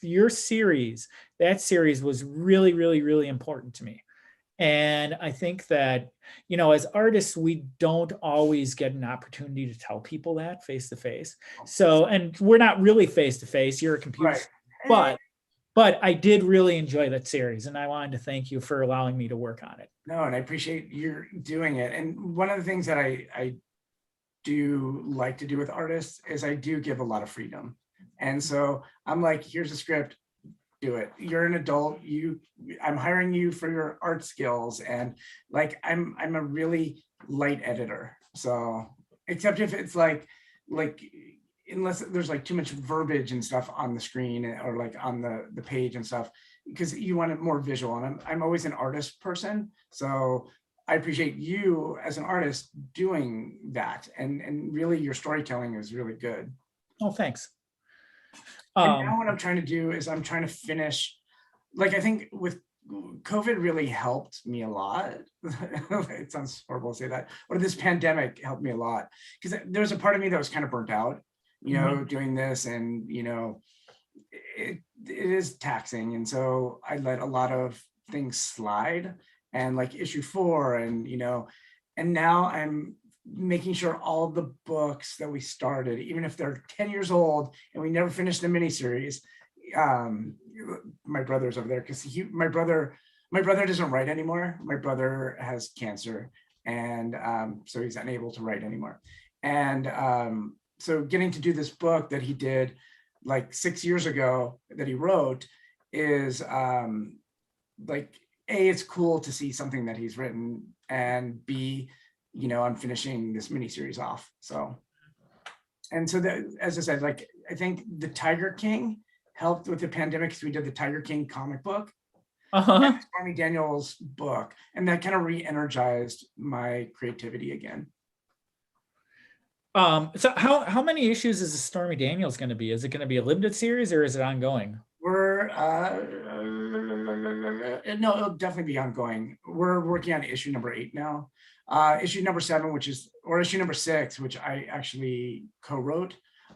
your series, that series was really, really, really important to me. And I think that, as artists, we don't always get an opportunity to tell people that face to face. So, and we're not really face to face, you're a computer, but I did really enjoy that series, and I wanted to thank you for allowing me to work on it. No, and I appreciate you doing it. And one of the things that I do like to do with artists is I do give a lot of freedom. And so I'm like, here's a script, do it. You're an adult. I'm hiring you for your art skills, and like I'm a really light editor. So except if it's like unless there's like too much verbiage and stuff on the screen or like on the page and stuff, because you want it more visual. And I'm always an artist person, so I appreciate you as an artist doing that. And really, your storytelling is really good. Oh, thanks. And now what I'm trying to do is I'm trying to finish, like, I think with COVID really helped me a lot. It sounds horrible to say that, or this pandemic helped me a lot, because there was a part of me that was kind of burnt out, doing this, and, it is taxing. And so I let a lot of things slide, and like issue 4, and, and now I'm making sure all of the books that we started, even if they're 10 years old and we never finished the miniseries, my brother's over there because my brother doesn't write anymore. My brother has cancer, and so he's unable to write anymore. And so getting to do this book that he did like 6 years ago that he wrote is like, A, it's cool to see something that he's written, and B, I'm finishing this miniseries off. So, and so that, as I said, like, I think the Tiger King helped with the pandemic because we did the Tiger King comic book, and Stormy Daniels book, and that kind of re-energized my creativity again. So how many issues is the Stormy Daniels going to be? Is it going to be a limited series, or is it ongoing? We're no, it'll definitely be ongoing. We're working on issue number 8 now. Issue number 7, or issue number 6, which I actually co-wrote.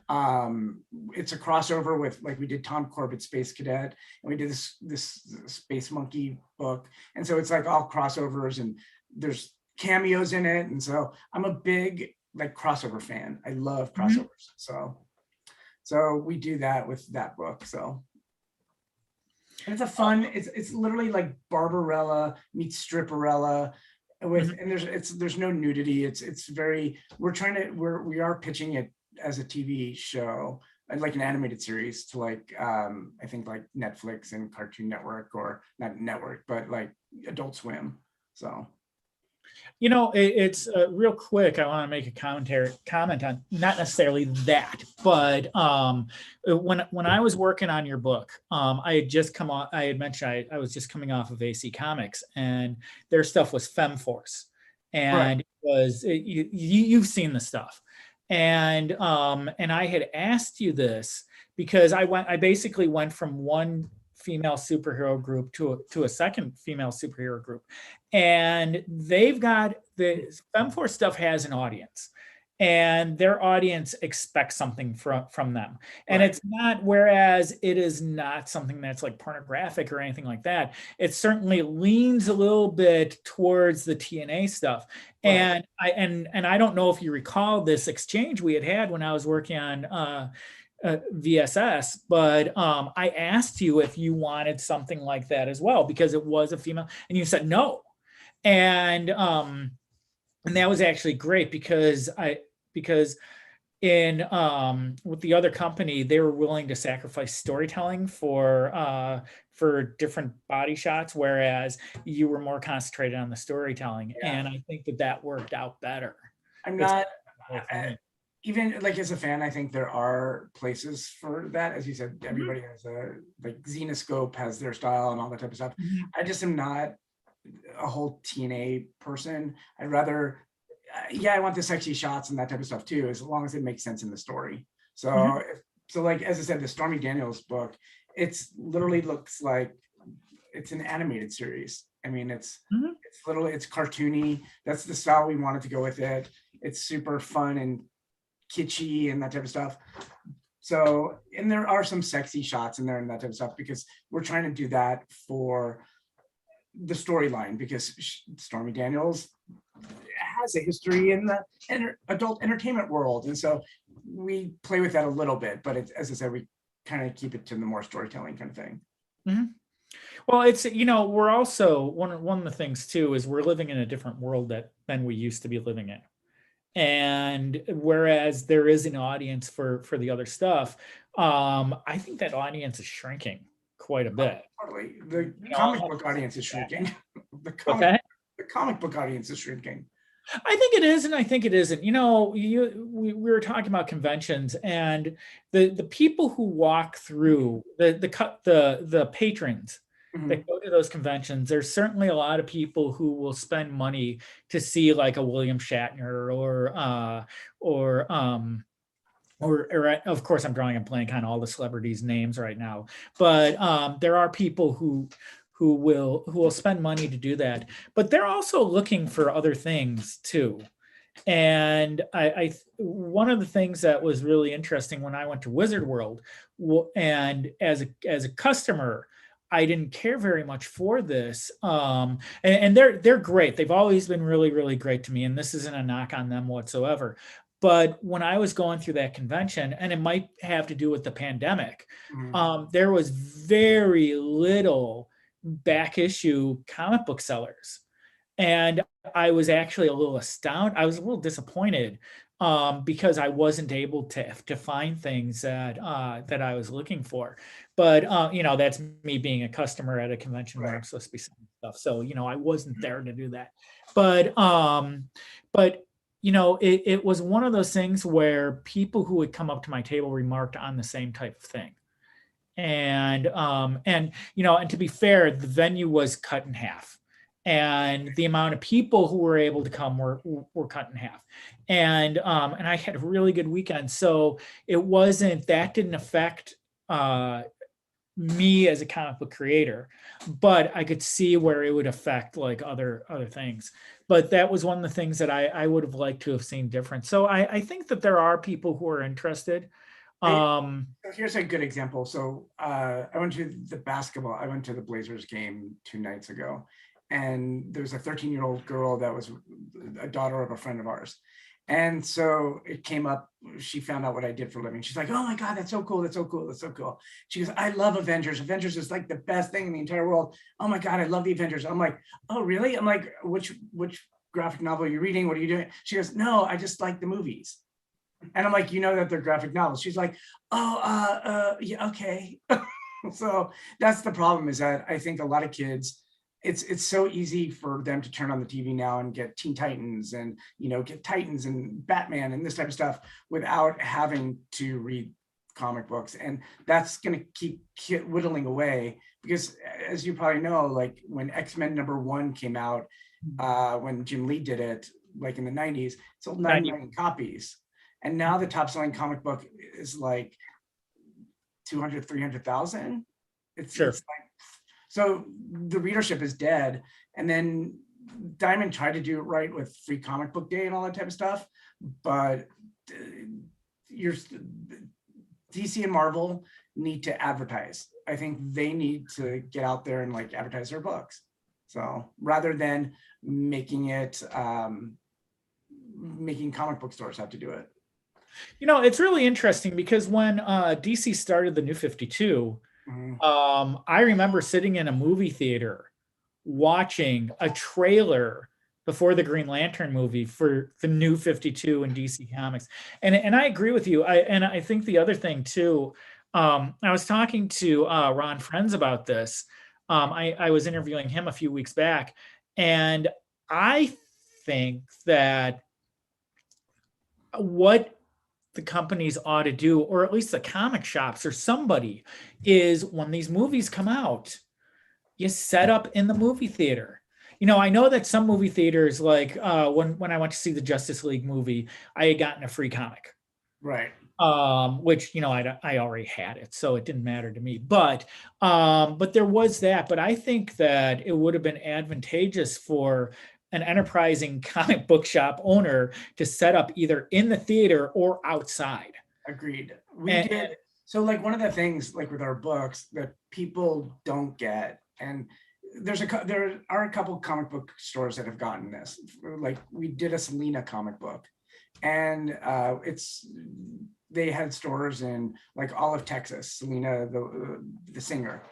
It's a crossover with, like, we did Tom Corbett's Space Cadet, and we did this Space Monkey book, and so it's like all crossovers, and there's cameos in it, and so I'm a big like crossover fan. I love crossovers, so we do that with that book. So and it's a fun. It's literally like Barbarella meets Stripperella. With and there's no nudity. It's very, we are pitching it as a TV show, like an animated series to like I think like Netflix and Cartoon Network, or not network, but like Adult Swim. So it's real quick. I want to make a comment on not necessarily that, but when I was working on your book, I had mentioned I was just coming off of AC Comics, and their stuff was Femme Force, and you've seen the stuff, and I had asked you this because I basically went from one female superhero group to a second female superhero group, and they've got the Femme Force stuff has an audience, and their audience expects something from them, and it's not, whereas it is not something that's like pornographic or anything like that. It certainly leans a little bit towards the TNA stuff, and I don't know if you recall this exchange we had when I was working on VSS, but I asked you if you wanted something like that as well, because it was a female, and you said no, and that was actually great, because in with the other company, they were willing to sacrifice storytelling for different body shots, whereas you were more concentrated on the storytelling, and I think that worked out better. I'm not. even like as a fan, I think there are places for that. As you said, Mhm. everybody has like Xenoscope has their style and all that type of stuff. Mhm. I just am not a whole TNA person. I'd rather, yeah, I want the sexy shots and that type of stuff too, as long as it makes sense in the story. Mhm. So, so like as I said, the Stormy Daniels book, it's literally looks like it's an animated series. I mean, Mhm. it's cartoony. That's the style we wanted to go with it. It's super fun and kitschy and that type of stuff. So, and there are some sexy shots in there and that type of stuff because we're trying to do that for the storyline because Stormy Daniels has a history in the adult entertainment world. And so we play with that a little bit, but it's, as I said, we kind of keep it to the more storytelling kind of thing. Mhm. Well, it's, we're also one of the things too is we're living in a different world than we used to be living in. And whereas there is an audience for the other stuff, I think that audience is shrinking quite a bit. Totally. The You know, comic book audience is shrinking. the what's comic that? the comic book audience is shrinking. I think it is, and I think it isn't. We were talking about conventions, and the people who walk through the patrons Mhm. that go to those conventions. There's certainly a lot of people who will spend money to see like a William Shatner or of course I'm drawing a blank on all the celebrities' names right now, but there are people who will spend money to do that, but they're also looking for other things too. And one of the things that was really interesting when I went to Wizard World, and as a customer, I didn't care very much for this. And they're great. They've always been really, really great to me, and this isn't a knock on them whatsoever. But when I was going through that convention, and it might have to do with the pandemic, Mhm. there was very little back issue comic book sellers. And I was actually a little astounded. I was a little disappointed because I wasn't able to find things that I was looking for. But that's me being a customer at a convention where Right. I'm supposed to be selling stuff. So I wasn't there to do that. But it was one of those things where people who would come up to my table remarked on the same type of thing. And to be fair, the venue was cut in half, and the amount of people who were able to come were cut in half. And I had a really good weekend, so that didn't affect uh me as a comic book creator, but I could see where it would affect like other things. But that was one of the things that I would have liked to have seen different. So I think that there are people who are interested. I, um Here's a good example. So I went to the basketball. I went to the Blazers game 2 nights ago, and there was a 13-year-old girl that was a daughter of a friend of ours. And so it came up. She found out what I did for a living. She's like, "Oh my God, that's so cool! That's so cool! That's so cool!" She goes, "I love Avengers. Avengers is like the best thing in the entire world. Oh my God, I love the Avengers." I'm like, "Oh really?" I'm like, "Which graphic novel are you reading? What are you doing?" She goes, "No, I just like the movies." And I'm like, that they're graphic novels. She's like, "Oh, yeah, okay." So that's the problem, is that I think a lot of kids, it's so easy for them to turn on the TV now and get Teen Titans and get Titans and Batman and this type of stuff without having to read comic books, and that's going to keep whittling away, because as you probably know, like when X-Men #1 came out, when Jim Lee did it, like in the 90s, it sold 9 90. million copies. And now the top selling comic book is like 200, 300,000. It's Sure. like, so the readership is dead. And then Diamond tried to do it right with Free Comic Book Day and all that type of stuff, but you're DC and Marvel need to advertise. I think they need to get out there and like advertise their books. So rather than making it making comic book stores have to do it. It's really interesting because when DC started the New 52, Mhm. I remember sitting in a movie theater watching a trailer before the Green Lantern movie for the New 52 in DC Comics. And I agree with you. I think the other thing too, I was talking to Ron Friends about this. I was interviewing him a few weeks back, and I think that what the companies ought to do, or at least the comic shops or somebody, is when these movies come out, you set up in the movie theater. I know that some movie theaters, like when I went to see the Justice League movie, I had gotten a free comic, Right. which I already had it, so it didn't matter to me. But there was that. But I think that it would have been advantageous for an enterprising comic book shop owner to set up either in the theater or outside. Agreed. We And did. So like one of the things like with our books that people don't get, and there are a couple comic book stores that have gotten this. Like we did a Selena comic book, and they had stores in like all of Texas, Selena, the singer.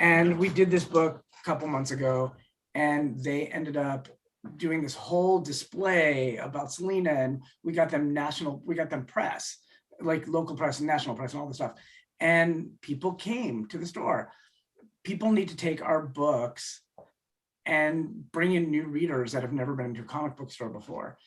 And we did this book a couple months ago, and they ended up doing this whole display about Selena, and we got them press, like local press and national press and all this stuff. And people came to the store. People need to take our books and bring in new readers that have never been to a comic book store before.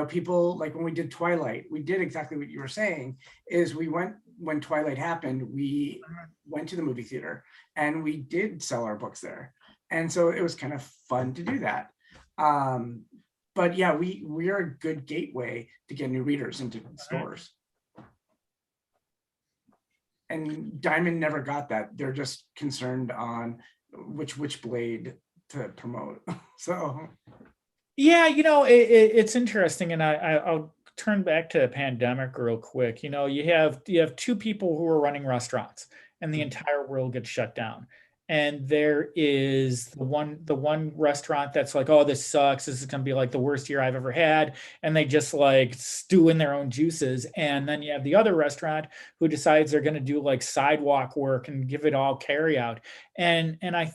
People, like when we did Twilight, we did exactly what you were saying, is when Twilight happened, we went to the movie theater and we did sell our books there. And so it was kind of fun to do that. But yeah, we are a good gateway to get new readers into stores. And Diamond never got that. They're just concerned on which blade to promote. So yeah, it's interesting, and I'll turn back to the pandemic real quick. You have two people who are running restaurants, and the entire world gets shut down. And there is the one restaurant that's like, oh, this sucks. This is gonna be like the worst year I've ever had, and they just like stew in their own juices. And then you have the other restaurant who decides they're gonna do like sidewalk work and give it all carry out. And I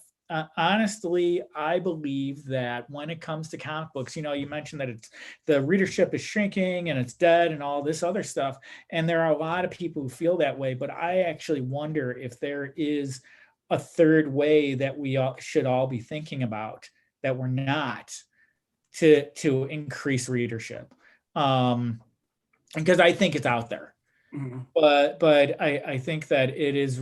honestly, I believe that when it comes to comic books, you mentioned that the readership is shrinking and it's dead and all this other stuff. And there are a lot of people who feel that way, but I actually wonder if there is a third way that we should all be thinking about that we're not, to increase readership. Because I think it's out there. mm-hmm. But I think that it is,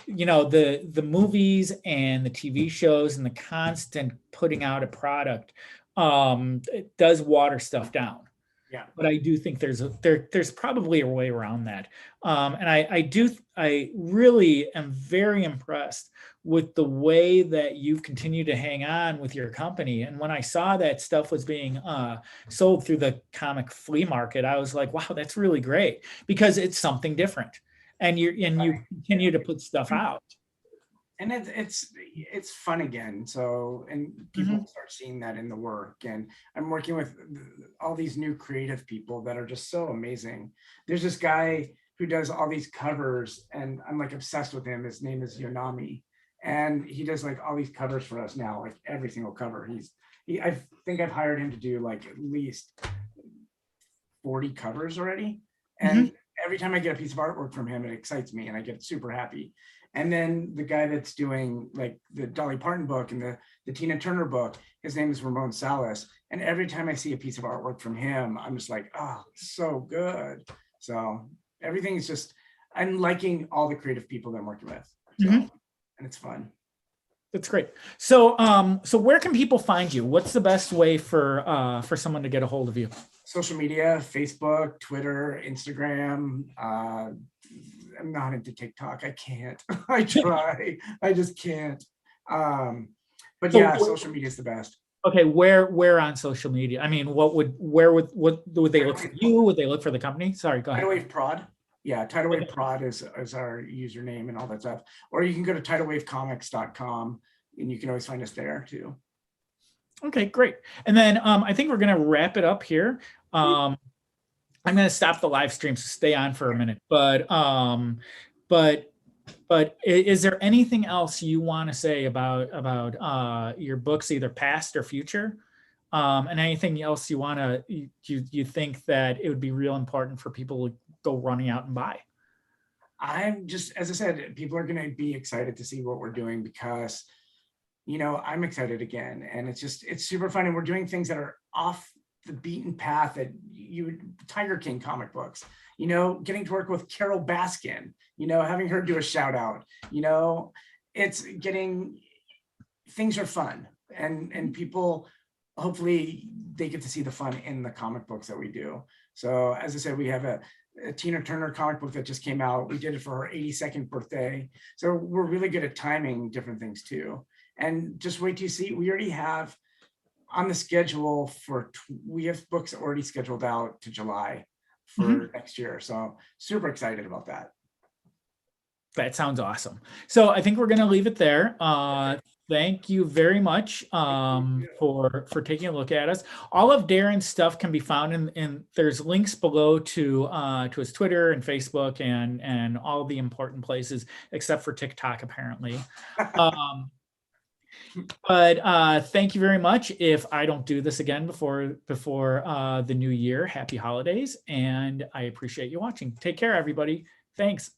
the movies and the TV shows and the constant putting out a product, it does water stuff down. Yeah. But I do think there's probably a way around that. And I really am very impressed with the way that you've continued to hang on with your company. And when I saw that stuff was being sold through the comic flea market, I was like, wow, that's really great, because it's something different. And you continue to put stuff out. And it's fun again. So, and people start seeing that in the work. And I'm working with all these new creative people that are just so amazing. There's this guy who does all these covers, and I'm like obsessed with him. His name is Yonami, and he does like all these covers for us now, like every single cover. I think I've hired him to do like at least 40 covers already. And every time I get a piece of artwork from him, it excites me and I get super happy. And then the guy that's doing like the Dolly Parton book and the Tina Turner book, his name is Ramon Salas. And every time I see a piece of artwork from him, I'm just like, oh, so good. So everything is just, I'm liking all the creative people that I'm working with. So, and it's fun. That's great. So, so where can people find you? What's the best way for someone to get a hold of you? Social media, Facebook, Twitter, Instagram. I'm not into TikTok. I can't. I try. I just can't. But yeah, social media is the best. Okay, where on social media? I mean, what would they look for you? Would they look for the company? Sorry, go ahead. Tidalwave Prod. Yeah, Tidalwave Prod is our username and all that stuff. Or you can go to tidalwavecomics.com and you can always find us there too. Okay, great. And then I think we're gonna wrap it up here. I'm going to stop the live stream, so stay on for a minute. But is there anything else you want to say about your books, either past or future? And anything else you want to you think that it would be real important for people to go running out and buy? I'm just, as I said, people are going to be excited to see what we're doing because, I'm excited again, and it's super fun, and we're doing things that are off the beaten path that Tiger King comic books, getting to work with Carol Baskin, having her do a shout out, it's things are fun, and people, hopefully they get to see the fun in the comic books that we do. So as I said, we have a Tina Turner comic book that just came out. We did it for her 82nd birthday. So we're really good at timing different things too. And just wait till you see, we already have on the schedule we have books already scheduled out to July for next year. So super excited about that. That sounds awesome. So I think we're going to leave it there. Thank you very much for taking a look at us. All of Darren's stuff can be found in there's links below to his Twitter and Facebook and all the important places except for TikTok apparently. But thank you very much. If I don't do this again before the new year, happy holidays, and I appreciate you watching. Take care, everybody. Thanks.